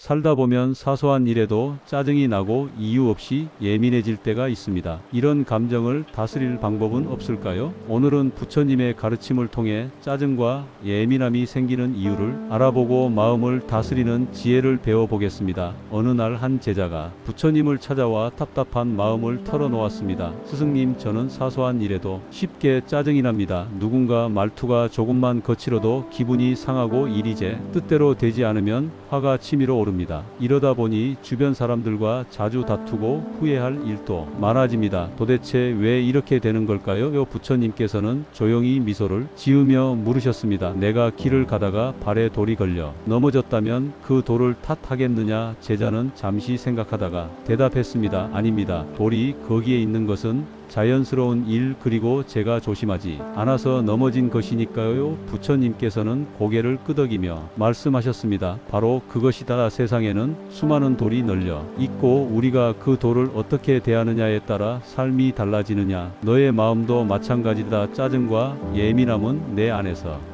살다 보면 사소한 일에도 짜증이 나고 이유 없이 예민해질 때가 있습니다. 이런 감정을 다스릴 방법은 없을까요? 오늘은 부처님의 가르침을 통해 짜증과 예민함이 생기는 이유를 알아보고 마음을 다스리는 지혜를 배워보겠습니다. 어느 날 한 제자가 부처님을 찾아와 답답한 마음을 털어놓았습니다. 스승님, 저는 사소한 일에도 쉽게 짜증이 납니다. 누군가 말투가 조금만 거칠어도 기분이 상하고 일이 제 뜻대로 되지 않으면 화가 치밀어 오릅니다. 이러다 보니 주변 사람들과 자주 다투고 후회할 일도 많아집니다. 도대체 왜 이렇게 되는 걸까요? 부처님께서는 조용히 미소를 지으며 물으셨습니다. 내가 길을 가다가 발에 돌이 걸려 넘어졌다면 그 돌을 탓하겠느냐? 제자는 잠시 생각하다가 대답했습니다. 아닙니다. 돌이 거기에 있는 것은 자연스러운 일, 그리고 제가 조심하지 않아서 넘어진 것이니까요. 부처님께서는 고개를 끄덕이며 말씀하셨습니다. 바로 그것이다. 세상에는 수많은 돌이 널려 있고 우리가 그 돌을 어떻게 대하느냐에 따라 삶이 달라지느냐. 너의 마음도 마찬가지다. 짜증과 예민함은 내 안에서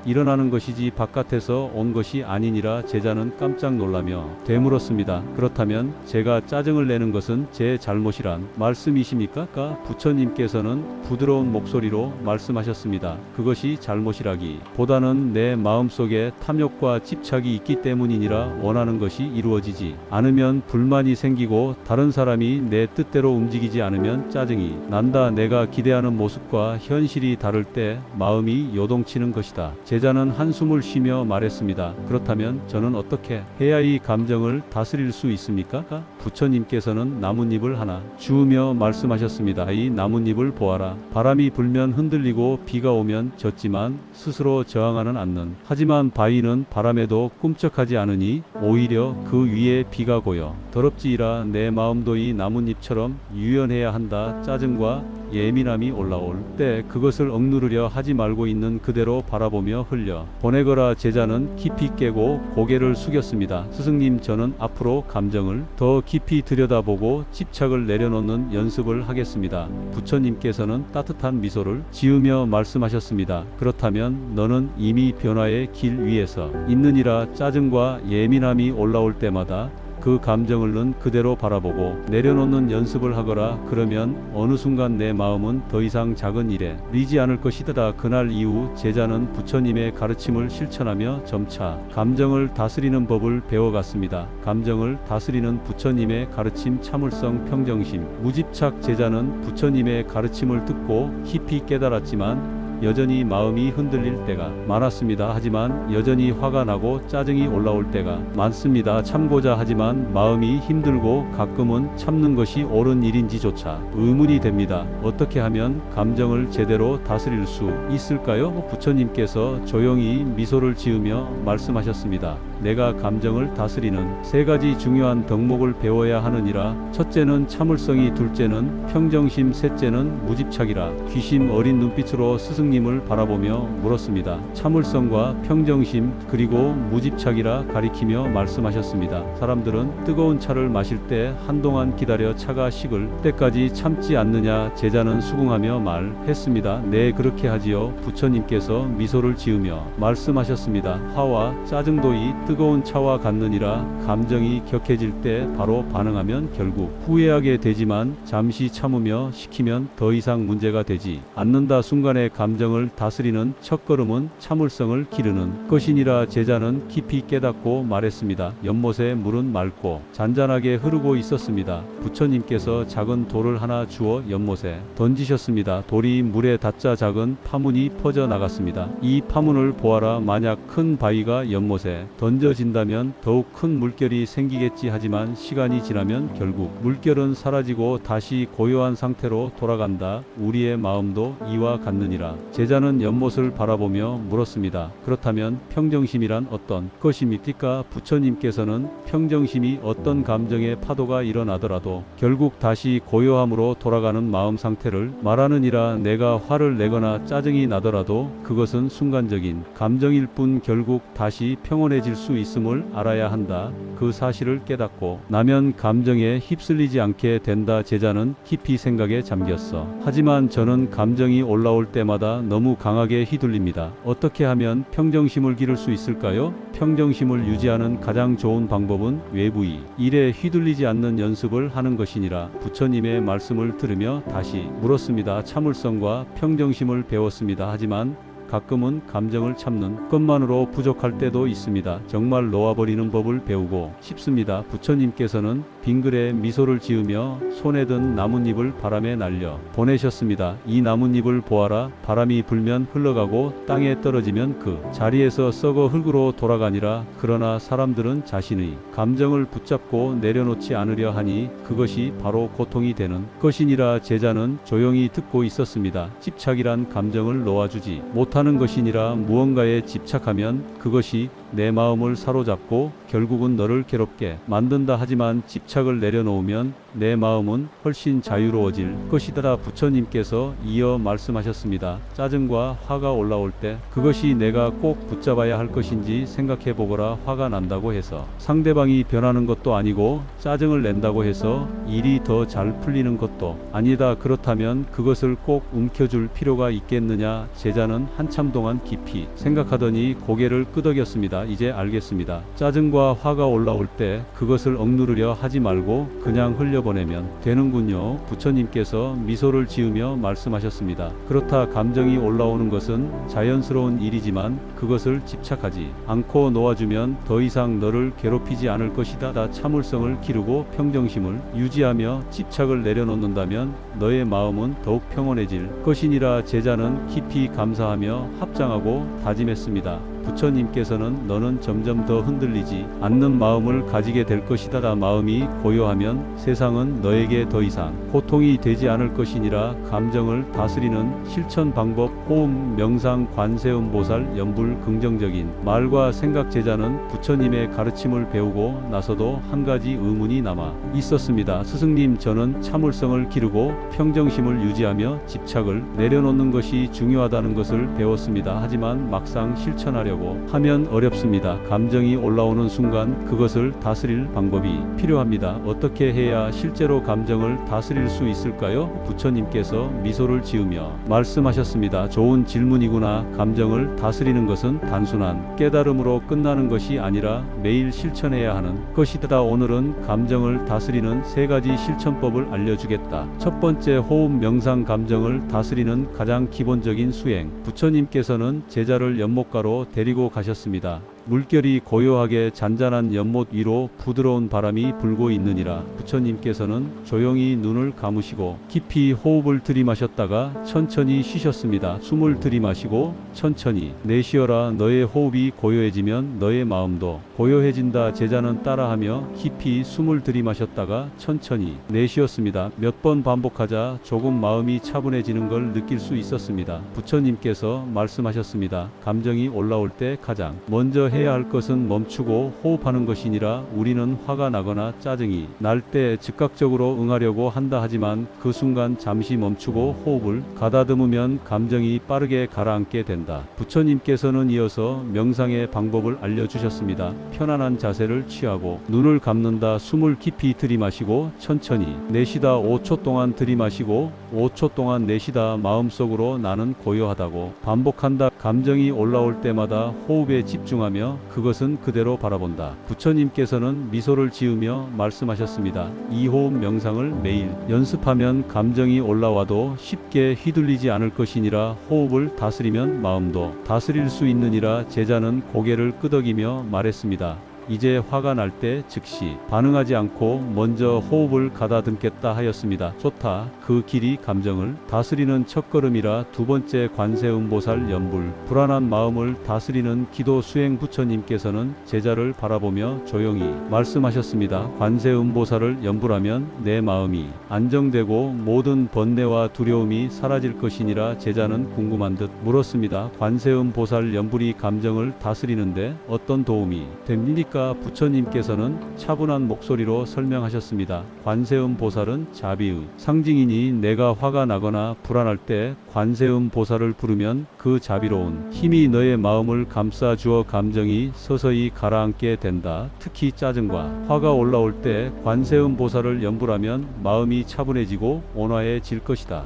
일어나는 것이지 바깥에서 온 것이 아니니라. 제자는 깜짝 놀라며 되물었습니다. 그렇다면 제가 짜증을 내는 것은 제 잘못이란 말씀이십니까? 부처님께서는 부드러운 목소리로 말씀하셨습니다. 그것이 잘못이라기 보다는 내 마음속에 탐욕과 집착이 있기 때문이니라. 원하는 것이 이루어지지 않으면 불만이 생기고 다른 사람이 내 뜻대로 움직이지 않으면 짜증이 난다. 내가 기대하는 모습과 현실이 다를 때 마음이 요동치는 것이다. 제자는 한숨을 쉬며 말했습니다. 그렇다면 저는 어떻게 해야 이 감정을 다스릴 수 있습니까? 부처님께서는 나뭇잎을 하나 주우며 말씀하셨습니다. 이 나뭇잎을 보아라. 바람이 불면 흔들리고 비가 오면 젖지만 스스로 저항하는 않는. 하지만 바위는 바람에도 꿈쩍하지 않으니 오히려 그 위에 비가 고여 더럽지이라. 내 마음도 이 나뭇잎처럼 유연해야 한다. 짜증과 예민함이 올라올 때 그것을 억누르려 하지 말고 있는 그대로 바라보며 흘려 보내거라. 제자는 깊이 깨고 고개를 숙였습니다. 스승님, 저는 앞으로 감정을 더 깊이 들여다보고 집착을 내려놓는 연습을 하겠습니다. 부처님께서는 따뜻한 미소를 지으며 말씀하셨습니다. 그렇다면 너는 이미 변화의 길 위에서 있느니라. 짜증과 예민함이 올라올 때마다 그 감정을 그대로 바라보고 내려놓는 연습을 하거라. 그러면 어느 순간 내 마음은 더 이상 작은 일에 미지 않을 것이다. 그날 이후 제자는 부처님의 가르침을 실천하며 점차 감정을 다스리는 법을 배워갔습니다. 감정을 다스리는 부처님의 가르침, 참을성, 평정심, 무집착. 제자는 부처님의 가르침을 듣고 깊이 깨달았지만 여전히 마음이 흔들릴 때가 많았습니다. 하지만 여전히 화가 나고 짜증이 올라올 때가 많습니다. 참고자 하지만 마음이 힘들고 가끔은 참는 것이 옳은 일인지조차 의문이 됩니다. 어떻게 하면 감정을 제대로 다스릴 수 있을까요? 부처님께서 조용히 미소를 지으며 말씀하셨습니다. 내가 감정을 다스리는 세 가지 중요한 덕목을 배워야 하느니라. 첫째는 참을성이, 둘째는 평정심, 셋째는 무집착이라. 귀심 어린 눈빛으로 스승님을 바라보며 물었습니다. 참을성과 평정심 그리고 무집착이라 가리키며 말씀하셨습니다. 사람들은 뜨거운 차를 마실 때 한동안 기다려 차가 식을 때까지 참지 않느냐. 제자는 수긍하며 말했습니다. 네, 그렇게 하지요. 부처님께서 미소를 지으며 말씀하셨습니다. 화와 짜증도 이 뜨거운 차와 같느니라. 감정이 격해질 때 바로 반응하면 결국 후회하게 되지만 잠시 참으며 식히면 더 이상 문제가 되지 않는다. 순간의 감정을 다스리는 첫걸음은 참을성을 기르는 것이니라. 제자는 깊이 깨닫고 말했습니다. 연못에 물은 맑고 잔잔하게 흐르고 있었습니다. 부처님께서 작은 돌을 하나 주어 연못에 던지셨습니다. 돌이 물에 닿자 작은 파문이 퍼져 나갔습니다. 이 파문을 보아라. 만약 큰 바위가 연못에 던져진다면 더욱 큰 물결이 생기겠지. 하지만 시간이 지나면 결국 물결은 사라지고 다시 고요한 상태로 돌아간다. 우리의 마음도 이와 같느니라. 제자는 연못을 바라보며 물었습니다. 그렇다면 평정심이란 어떤 것입니까? 부처님께서는 평정심이 어떤 감정의 파도가 일어나더라도 하더라도 결국 다시 고요함으로 돌아가는 마음 상태를 말하느니라. 내가 화를 내거나 짜증이 나더라도 그것은 순간적인 감정일 뿐 결국 다시 평온해질 수 있음을 알아야 한다. 그 사실을 깨닫고 나면 감정에 휩쓸리지 않게 된다. 제자는 깊이 생각에 잠겼어. 하지만 저는 감정이 올라올 때마다 너무 강하게 휘둘립니다. 어떻게 하면 평정심을 기를 수 있을까요? 평정심을 유지하는 가장 좋은 방법은 외부의 일에 휘둘리지 않는 연습을 하는 것이니라. 부처님의 말씀을 들으며 다시 물었습니다. 참을성과 평정심을 배웠습니다. 하지만 가끔은 감정을 참는 것만으로 부족할 때도 있습니다. 정말 놓아버리는 법을 배우고 싶습니다. 부처님께서는 빙글에 미소를 지으며 손에 든 나뭇잎을 바람에 날려 보내셨습니다. 이 나뭇잎을 보아라. 바람이 불면 흘러가고 땅에 떨어지면 그 자리에서 썩어 흙으로 돌아가니라. 그러나 사람들은 자신의 감정을 붙잡고 내려놓지 않으려 하니 그것이 바로 고통이 되는 것이니라. 제자는 조용히 듣고 있었습니다. 집착이란 감정을 놓아주지 못하는 것이니라. 무언가에 집착하면 그것이 내 마음을 사로잡고 결국은 너를 괴롭게 만든다. 하지만 집착을 내려놓으면 내 마음은 훨씬 자유로워질 것이다. 부처님께서 이어 말씀하셨습니다. 짜증과 화가 올라올 때 그것이 내가 꼭 붙잡아야 할 것인지 생각해 보거라. 화가 난다고 해서 상대방이 변하는 것도 아니고 짜증을 낸다고 해서 일이 더 잘 풀리는 것도 아니다. 그렇다면 그것을 꼭 움켜줄 필요가 있겠느냐? 제자는 한참 동안 깊이 생각하더니 고개를 끄덕였습니다. 이제 알겠습니다. 짜증과 화가 올라올 때 그것을 억누르려 하지 말고 그냥 흘려보내면 되는군요. 부처님께서 미소를 지으며 말씀하셨습니다. 그렇다. 감정이 올라오는 것은 자연스러운 일이지만 그것을 집착하지 않고 놓아주면 더 이상 너를 괴롭히지 않을 것이다. 참을성을 기르고 평정심을 유지하며 집착을 내려놓는다면 너의 마음은 더욱 평온해질 것이니라. 제자는 깊이 감사하며 합장하고 다짐했습니다. 부처님께서는 너는 점점 더 흔들리지 않는 마음을 가지게 될 것이다. 마음이 고요하면 세상은 너에게 더 이상 고통이 되지 않을 것이니라. 감정을 다스리는 실천 방법. 호흡, 명상, 관세음보살, 염불. 긍정적인 말과 생각. 제자는 부처님의 가르침을 배우고 나서도 한 가지 의문이 남아 있었습니다. 스승님, 저는 참을성을 기르고 평정심을 유지하며 집착을 내려놓는 것이 중요하다는 것을 배웠습니다. 하지만 막상 실천하려고 하면 어렵습니다. 감정이 올라오는 순간 그것을 다스릴 방법이 필요합니다. 어떻게 해야 실제로 감정을 다스릴 수 있을까요? 부처님께서 미소를 지으며 말씀하셨습니다. 좋은 질문이구나. 감정을 다스리는 것은 단순한 깨달음으로 끝나는 것이 아니라 매일 실천해야 하는 것이다. 오늘은 감정을 다스리는 3가지 실천법을 알려주겠다. 첫 번째, 호흡 명상. 감정을 다스리는 가장 기본적인 수행. 부처님께서는 제자를 연못가로 데리고 가셨습니다. 물결이 고요하게 잔잔한 연못 위로 부드러운 바람이 불고 있느니라. 부처님께서는 조용히 눈을 감으시고 깊이 호흡을 들이마셨다가 천천히 쉬셨습니다. 숨을 들이마시고 천천히 내쉬어라. 너의 호흡이 고요해지면 너의 마음도 고요해진다. 제자는 따라하며 깊이 숨을 들이마셨다가 천천히 내쉬었습니다. 몇 번 반복하자 조금 마음이 차분해지는 걸 느낄 수 있었습니다. 부처님께서 말씀하셨습니다. 감정이 올라올 때 가장 먼저 해야 할 것은 멈추고 호흡하는 것이니라. 우리는 화가 나거나 짜증이 날 때 즉각적으로 응하려고 한다. 하지만 그 순간 잠시 멈추고 호흡을 가다듬으면 감정이 빠르게 가라앉게 된다. 부처님께서는 이어서 명상의 방법을 알려주셨습니다. 편안한 자세를 취하고 눈을 감는다. 숨을 깊이 들이마시고 천천히 내쉬다. 5초 동안 들이마시고 5초 동안 내쉬다. 마음속으로 나는 고요하다고 반복한다. 감정이 올라올 때마다 호흡에 집중하며 그것은 그대로 바라본다. 부처님께서는 미소를 지으며 말씀하셨습니다. 이 호흡 명상을 매일 연습하면 감정이 올라와도 쉽게 휘둘리지 않을 것이니라. 호흡을 다스리면 마음도 다스릴 수 있느니라. 제자는 고개를 끄덕이며 말했습니다. 이제 화가 날 때 즉시 반응하지 않고 먼저 호흡을 가다듬겠다 하였습니다. 좋다. 그 길이 감정을 다스리는 첫걸음이라. 두 번째, 관세음보살 염불. 불안한 마음을 다스리는 기도 수행. 부처님께서는 제자를 바라보며 조용히 말씀하셨습니다. 관세음보살을 염불하면 내 마음이 안정되고 모든 번뇌와 두려움이 사라질 것이니라. 제자는 궁금한 듯 물었습니다. 관세음보살 염불이 감정을 다스리는데 어떤 도움이 됩니까? 하니까 부처님께서는 차분한 목소리로 설명하셨습니다. 관세음 보살은 자비의 상징이니 내가 화가 나거나 불안할 때 관세음 보살을 부르면 그 자비로운 힘이 너의 마음을 감싸 주어 감정이 서서히 가라앉게 된다. 특히 짜증과 화가 올라올 때 관세음 보살을 연불하면 마음이 차분해지고 온화해질 것이다.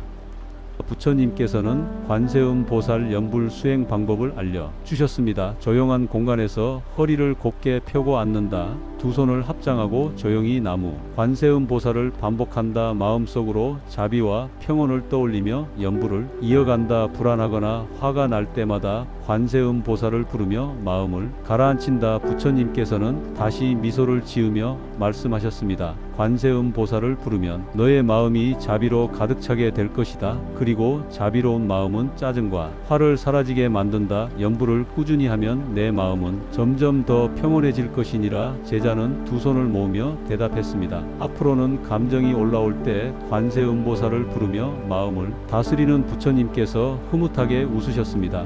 부처님께서는 관세음 보살 연불 수행 방법을 알려주셨습니다. 조용한 공간에서 허리를 곧게 펴고 앉는다. 두 손을 합장하고 조용히 나무 관세음 보살을 반복한다. 마음속으로 자비와 평온을 떠올리며 연불을 이어간다. 불안하거나 화가 날 때마다 관세음 보살을 부르며 마음을 가라앉힌다. 부처님께서는 다시 미소를 지으며 말씀하셨습니다. 관세음 보살을 부르면 너의 마음이 자비로 가득 차게 될 것이다. 그리고 자비로운 마음은 짜증과 화를 사라지게 만든다. 연불을 꾸준히 하면 내 마음은 점점 더 평온해질 것이니라. 제자는 두 손을 모으며 대답했습니다. 앞으로는 감정이 올라올 때 관세음 보살을 부르며 마음을 다스리는 부처님께서 흐뭇하게 웃으셨습니다.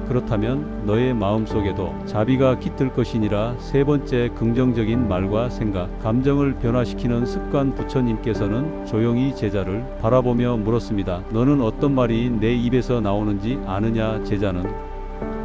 그렇다면 너의 마음속에도 자비가 깃들 것이니라. 세 번째, 긍정적인 말과 생각, 감정을 변화시키는 습관. 부처님께서는 조용히 제자를 바라보며 물었습니다. 너는 어떤 말이 내 입에서 나오는지 아느냐? 제자는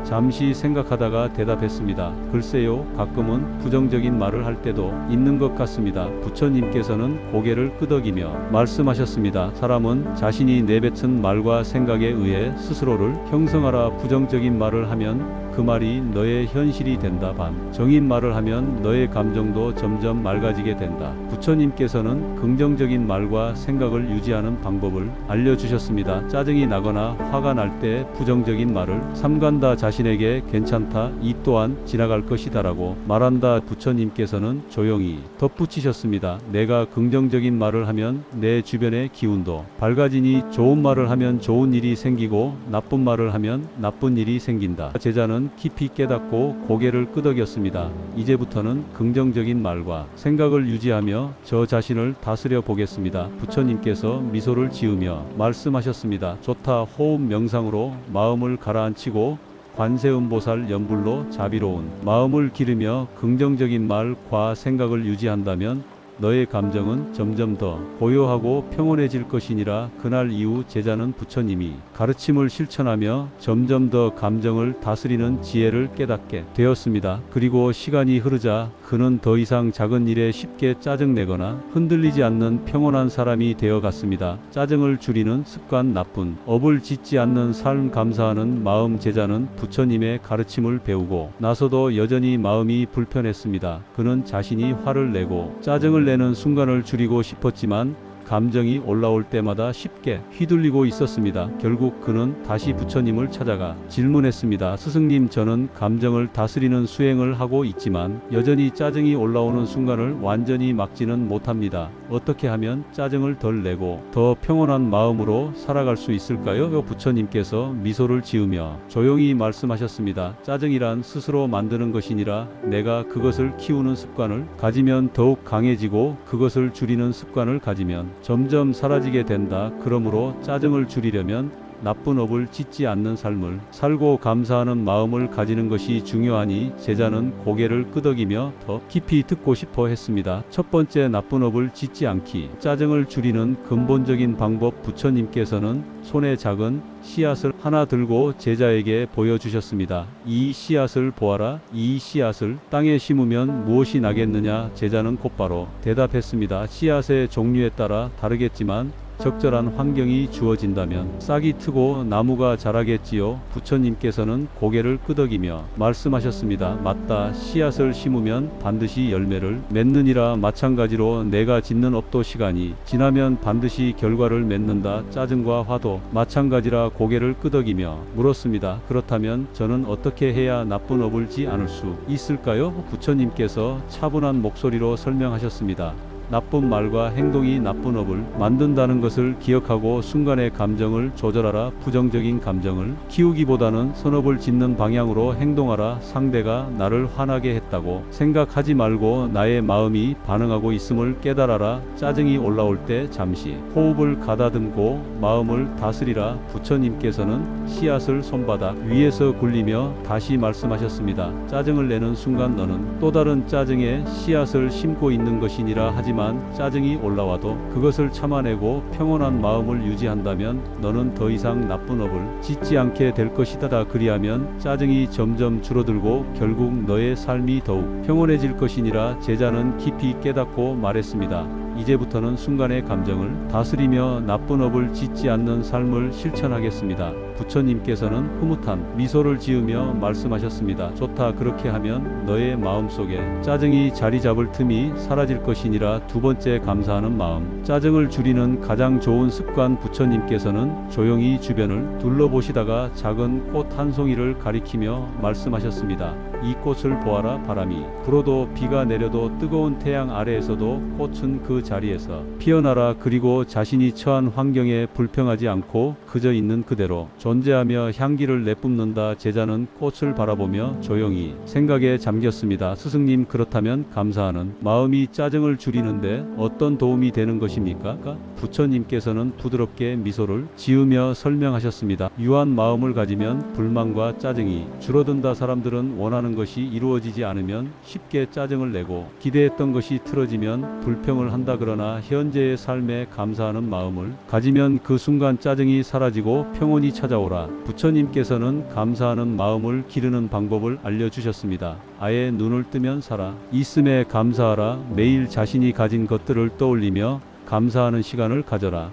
잠시 생각하다가 대답했습니다. 글쎄요, 가끔은 부정적인 말을 할 때도 있는 것 같습니다. 부처님께서는 고개를 끄덕이며 말씀하셨습니다. 사람은 자신이 내뱉은 말과 생각에 의해 스스로를 형성하라. 부정적인 말을 하면 그 말이 너의 현실이 된다. 정인 말을 하면 너의 감정도 점점 맑아지게 된다. 부처님께서는 긍정적인 말과 생각을 유지하는 방법을 알려주셨습니다. 짜증이 나거나 화가 날 때 부정적인 말을 삼간다. 자신에게 괜찮다, 이 또한 지나갈 것이다 라고 말한다. 부처님께서는 조용히 덧붙이셨습니다. 내가 긍정적인 말을 하면 내 주변의 기운도 밝아지니 좋은 말을 하면 좋은 일이 생기고 나쁜 말을 하면 나쁜 일이 생긴다. 제자는 깊이 깨닫고 고개를 끄덕였습니다. 이제부터는 긍정적인 말과 생각을 유지하며 저 자신을 다스려 보겠습니다. 부처님께서 미소를 지으며 말씀하셨습니다. 좋다. 호흡 명상으로 마음을 가라앉히고 관세음보살 연불로 자비로운 마음을 기르며 긍정적인 말과 생각을 유지한다면 너의 감정은 점점 더 고요하고 평온해질 것이니라. 그날 이후 제자는 부처님이 가르침을 실천하며 점점 더 감정을 다스리는 지혜를 깨닫게 되었습니다. 그리고 시간이 흐르자 그는 더 이상 작은 일에 쉽게 짜증내거나 흔들리지 않는 평온한 사람이 되어갔습니다. 짜증을 줄이는 습관, 나쁜 업을 짓지 않는 삶, 감사하는 마음. 제자는 부처님의 가르침을 배우고 나서도 여전히 마음이 불편했습니다. 그는 자신이 화를 내고 짜증을 내는 순간을 줄이고 싶었지만 감정이 올라올 때마다 쉽게 휘둘리고 있었습니다. 결국 그는 다시 부처님을 찾아가 질문했습니다. 스승님, 저는 감정을 다스리는 수행을 하고 있지만 여전히 짜증이 올라오는 순간을 완전히 막지는 못합니다. 어떻게 하면 짜증을 덜 내고 더 평온한 마음으로 살아갈 수 있을까요? 부처님께서 미소를 지으며 조용히 말씀하셨습니다. 짜증이란 스스로 만드는 것이니라. 내가 그것을 키우는 습관을 가지면 더욱 강해지고 그것을 줄이는 습관을 가지면 점점 사라지게 된다. 그러므로 짜증을 줄이려면 나쁜 업을 짓지 않는 삶을 살고 감사하는 마음을 가지는 것이 중요하니 제자는 고개를 끄덕이며 더 깊이 듣고 싶어 했습니다. 첫 번째, 나쁜 업을 짓지 않기. 짜증을 줄이는 근본적인 방법. 부처님께서는 손에 작은 씨앗을 하나 들고 제자에게 보여주셨습니다. 이 씨앗을 보아라. 이 씨앗을 땅에 심으면 무엇이 나겠느냐? 제자는 곧바로 대답했습니다. 씨앗의 종류에 따라 다르겠지만 적절한 환경이 주어진다면 싹이 트고 나무가 자라겠지요. 부처님께서는 고개를 끄덕이며 말씀하셨습니다. 맞다. 씨앗을 심으면 반드시 열매를 맺느니라. 마찬가지로 내가 짓는 업도 시간이 지나면 반드시 결과를 맺는다. 짜증과 화도 마찬가지라. 고개를 끄덕이며 물었습니다. 그렇다면 저는 어떻게 해야 나쁜 업을 짓지 않을 수 있을까요? 부처님께서 차분한 목소리로 설명하셨습니다. 나쁜 말과 행동이 나쁜 업을 만든다는 것을 기억하고 순간의 감정을 조절하라. 부정적인 감정을 키우기보다는 선업을 짓는 방향으로 행동하라. 상대가 나를 화나게 했다고 생각하지 말고 나의 마음이 반응하고 있음을 깨달아라. 짜증이 올라올 때 잠시 호흡을 가다듬고 마음을 다스리라. 부처님께서는 씨앗을 손바닥 위에서 굴리며 다시 말씀하셨습니다. 짜증을 내는 순간 너는 또 다른 짜증의 씨앗을 심고 있는 것이니라. 하지만 짜증이 올라와도 그것을 참아내고 평온한 마음을 유지한다면 너는 더 이상 나쁜 업을 짓지 않게 될 것이다. 그리하면 짜증이 점점 줄어들고 결국 너의 삶이 더욱 평온해질 것이니라. 제자는 깊이 깨닫고 말했습니다. 이제부터는 순간의 감정을 다스리며 나쁜 업을 짓지 않는 삶을 실천하겠습니다. 부처님께서는 흐뭇한 미소를 지으며 말씀하셨습니다. 좋다. 그렇게 하면 너의 마음속에 짜증이 자리 잡을 틈이 사라질 것이니라. 두 번째, 감사하는 마음. 짜증을 줄이는 가장 좋은 습관. 부처님께서는 조용히 주변을 둘러보시다가 작은 꽃 한 송이를 가리키며 말씀하셨습니다. 이 꽃을 보아라. 바람이 불어도 비가 내려도 뜨거운 태양 아래에서도 꽃은 그 자리에서 피어나라. 그리고 자신이 처한 환경에 불평하지 않고 그저 있는 그대로 존재하며 향기를 내뿜는다. 제자는 꽃을 바라보며 조용히 생각에 잠겼습니다. 스승님, 그렇다면 감사하는 마음이 짜증을 줄이는데 어떤 도움이 되는 것입니까? 부처님께서는 부드럽게 미소를 지으며 설명하셨습니다. 유한 마음을 가지면 불만과 짜증이 줄어든다. 사람들은 원하는 것이 이루어지지 않으면 쉽게 짜증을 내고 기대했던 것이 틀어지면 불평을 한다. 그러나 현재의 삶에 감사하는 마음을 가지면 그 순간 짜증이 사라지고 평온이 찾아오라. 부처님께서는 감사하는 마음을 기르는 방법을 알려주셨습니다. 아예 눈을 뜨면 살아 있음에 감사하라. 매일 자신이 가진 것들을 떠올리며 감사하는 시간을 가져라.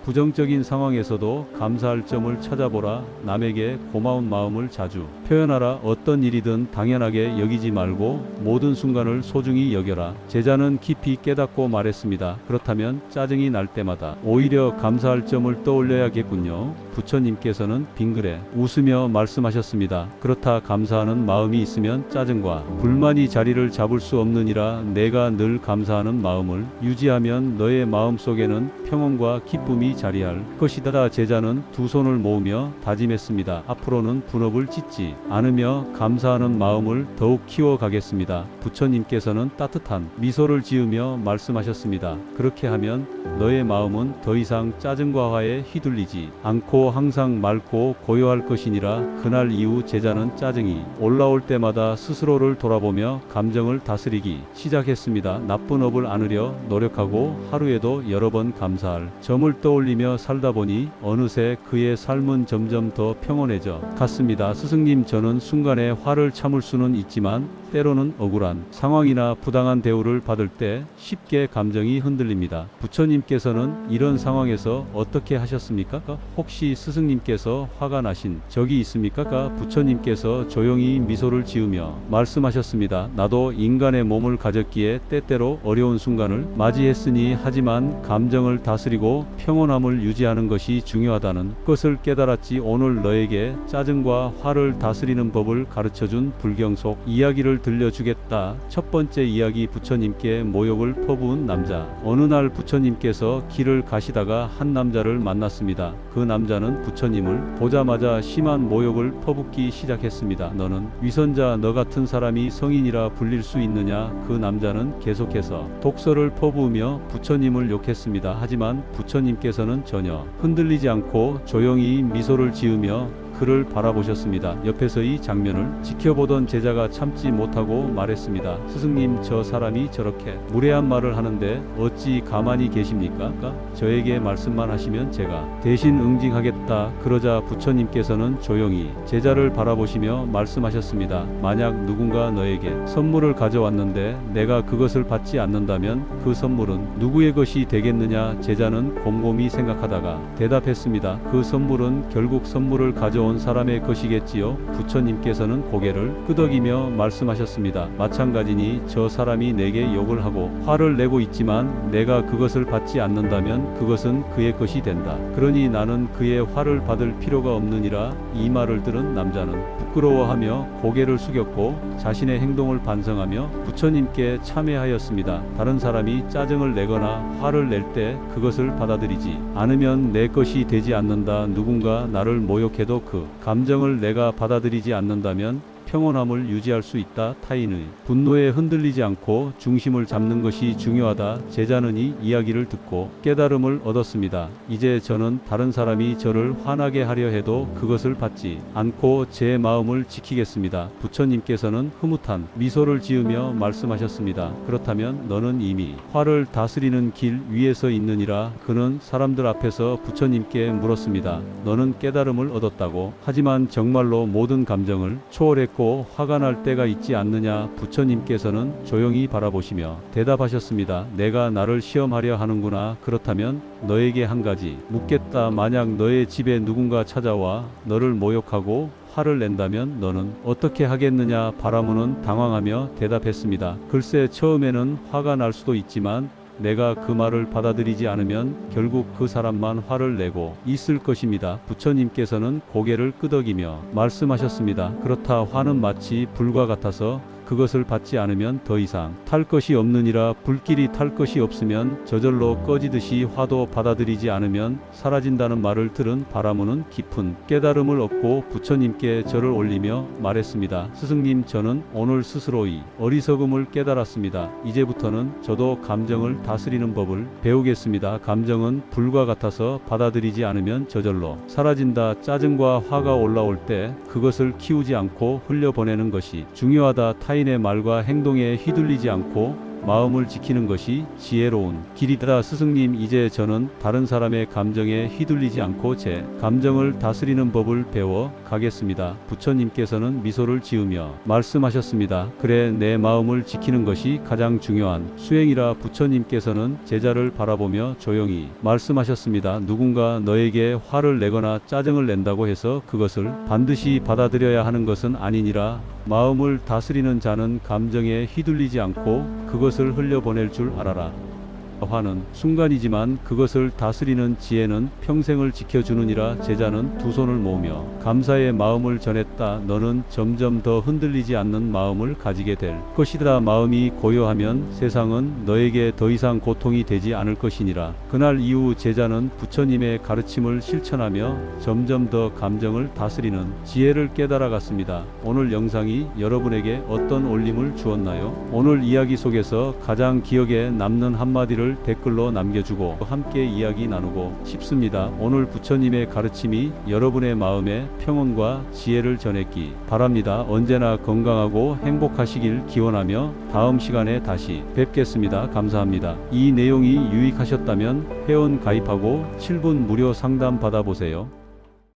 부정적인 상황에서도 감사할 점을 찾아보라. 남에게 고마운 마음을 자주 표현하라. 어떤 일이든 당연하게 여기지 말고 모든 순간을 소중히 여겨라. 제자는 깊이 깨닫고 말했습니다. 그렇다면 짜증이 날 때마다 오히려 감사할 점을 떠올려야겠군요. 부처님께서는 빙그레 웃으며 말씀하셨습니다. 그렇다. 감사하는 마음이 있으면 짜증과 불만이 자리를 잡을 수 없느니라. 내가 늘 감사하는 마음을 유지하면 너의 마음속에는 평온과 기쁨이 자리할 것이다. 제자는 두 손을 모으며 다짐했습니다. 앞으로는 분업을 짓지 않으며 감사하는 마음을 더욱 키워가겠습니다. 부처님께서는 따뜻한 미소를 지으며 말씀하셨습니다. 그렇게 하면 너의 마음은 더 이상 짜증과 화에 휘둘리지 않고 항상 맑고 고요할 것이니라. 그날 이후 제자는 짜증이 올라올 때마다 스스로를 돌아보며 감정을 다스리기 시작했습니다. 나쁜 업을 안으려 노력하고 하루에도 여러 번 감사할 점을 떠올리며 살다 보니 어느새 그의 삶은 점점 더 평온해져 갔습니다. 스승님, 저는 순간에 화를 참을 수는 있지만 때로는 억울한 상황이나 부당한 대우를 받을 때 쉽게 감정이 흔들립니다. 부처님께서는 이런 상황에서 어떻게 하셨습니까? 혹시 스승님께서 화가 나신 적이 있습니까? 부처님께서 조용히 미소를 지으며 말씀하셨습니다. 나도 인간의 몸을 가졌기에 때때로 어려운 순간을 맞이했으니 하지만 감정을 다스리고 평온함을 유지하는 것이 중요하다는 것을 깨달았지. 오늘 너에게 짜증과 화를 다스리는 법을 가르쳐준 불경 속 이야기를 들려주겠다. 첫 번째 이야기. 부처님께 모욕을 퍼부은 남자. 어느 날 부처님께서 길을 가시다가 한 남자를 만났습니다. 그 남자는 부처님을 보자마자 심한 모욕을 퍼붓기 시작했습니다. 너는 위선자, 너 같은 사람이 성인이라 불릴 수 있느냐? 그 남자는 계속해서 독설을 퍼부으며 부처님을 욕했습니다. 하지만 부처님께서는 전혀 흔들리지 않고 조용히 미소를 지으며 그를 바라보셨습니다. 옆에서 이 장면을 지켜보던 제자가 참지 못하고 말했습니다. 스승님, 저 사람이 저렇게 무례한 말을 하는데 어찌 가만히 계십니까? 저에게 말씀만 하시면 제가 대신 응징하겠다. 그러자 부처님께서는 조용히 제자를 바라보시며 말씀하셨습니다. 만약 누군가 너에게 선물을 가져왔는데 내가 그것을 받지 않는다면 그 선물은 누구의 것이 되겠느냐? 제자는 곰곰이 생각하다가 대답했습니다. 그 선물은 결국 선물을 가져온 가져온 사람의 것이겠지요. 부처님께서는 고개를 끄덕이며 말씀하셨습니다. 마찬가지니 저 사람이 내게 욕을 하고 화를 내고 있지만 내가 그것을 받지 않는다면 그것은 그의 것이 된다. 그러니 나는 그의 화를 받을 필요가 없느니라. 이 말을 들은 남자는 부끄러워하며 고개를 숙였고 자신의 행동을 반성하며 부처님께 참회하였습니다. 다른 사람이 짜증을 내거나 화를 낼 때 그것을 받아들이지 않으면 내 것이 되지 않는다. 누군가 나를 모욕해도 그 감정을 내가 받아들이지 않는다면 평온함을 유지할 수 있다. 타인의 분노에 흔들리지 않고 중심을 잡는 것이 중요하다. 제자는 이 이야기를 듣고 깨달음을 얻었습니다. 이제 저는 다른 사람이 저를 화나게 하려 해도 그것을 받지 않고 제 마음을 지키겠습니다. 부처님께서는 흐뭇한 미소를 지으며 말씀하셨습니다. 그렇다면 너는 이미 화를 다스리는 길 위에 서 있느니라. 그는 사람들 앞에서 부처님께 물었습니다. 너는 깨달음을 얻었다고? 하지만 정말로 모든 감정을 초월했고 화가 날 때가 있지 않느냐? 부처님께서는 조용히 바라보시며 대답하셨습니다. 내가 나를 시험하려 하는구나. 그렇다면 너에게 한 가지 묻겠다. 만약 너의 집에 누군가 찾아와 너를 모욕하고 화를 낸다면 너는 어떻게 하겠느냐? 바라무는 당황하며 대답했습니다. 글쎄, 처음에는 화가 날 수도 있지만 내가 그 말을 받아들이지 않으면 결국 그 사람만 화를 내고 있을 것입니다. 부처님께서는 고개를 끄덕이며 말씀하셨습니다. 그렇다. 화는 마치 불과 같아서 그것을 받지 않으면 더 이상 탈 것이 없느니라. 불길이 탈 것이 없으면 저절로 꺼지듯이 화도 받아들이지 않으면 사라진다는 말을 들은 바라무는 깊은 깨달음을 얻고 부처님께 절을 올리며 말했습니다. 스승님, 저는 오늘 스스로 이 어리석음을 깨달았습니다. 이제부터는 저도 감정을 다스리는 법을 배우겠습니다. 감정은 불과 같아서 받아들이지 않으면 저절로 사라진다. 짜증과 화가 올라올 때 그것을 키우지 않고 흘려보내는 것이 중요하다. 타인의 말과 행동에 휘둘리지 않고 마음을 지키는 것이 지혜로운 길이다. 스승님, 이제 저는 다른 사람의 감정에 휘둘리지 않고 제 감정을 다스리는 법을 배워 가겠습니다. 부처님께서는 미소를 지으며 말씀하셨습니다. 그래, 내 마음을 지키는 것이 가장 중요한 수행이라. 부처님께서는 제자를 바라보며 조용히 말씀하셨습니다. 누군가 너에게 화를 내거나 짜증을 낸다고 해서 그것을 반드시 받아들여야 하는 것은 아니니라. 마음을 다스리는 자는 감정에 휘둘리지 않고 그것을 흘려보낼 줄 알아라. 화는 순간이지만 그것을 다스리는 지혜는 평생을 지켜주느니라. 제자는 두 손을 모으며 감사의 마음을 전했다. 너는 점점 더 흔들리지 않는 마음을 가지게 될 것이다. 마음이 고요하면 세상은 너에게 더 이상 고통이 되지 않을 것이니라. 그날 이후 제자는 부처님의 가르침을 실천하며 점점 더 감정을 다스리는 지혜를 깨달아갔습니다. 오늘 영상이 여러분에게 어떤 울림을 주었나요? 오늘 이야기 속에서 가장 기억에 남는 한마디를 댓글로 남겨주고 함께 이야기 나누고 싶습니다. 오늘 부처님의 가르침이 여러분의 마음에 평온과 지혜를 전했기 바랍니다. 언제나 건강하고 행복하시길 기원하며 다음 시간에 다시 뵙겠습니다. 감사합니다. 이 내용이 유익하셨다면 회원 가입하고 7분 무료 상담 받아보세요.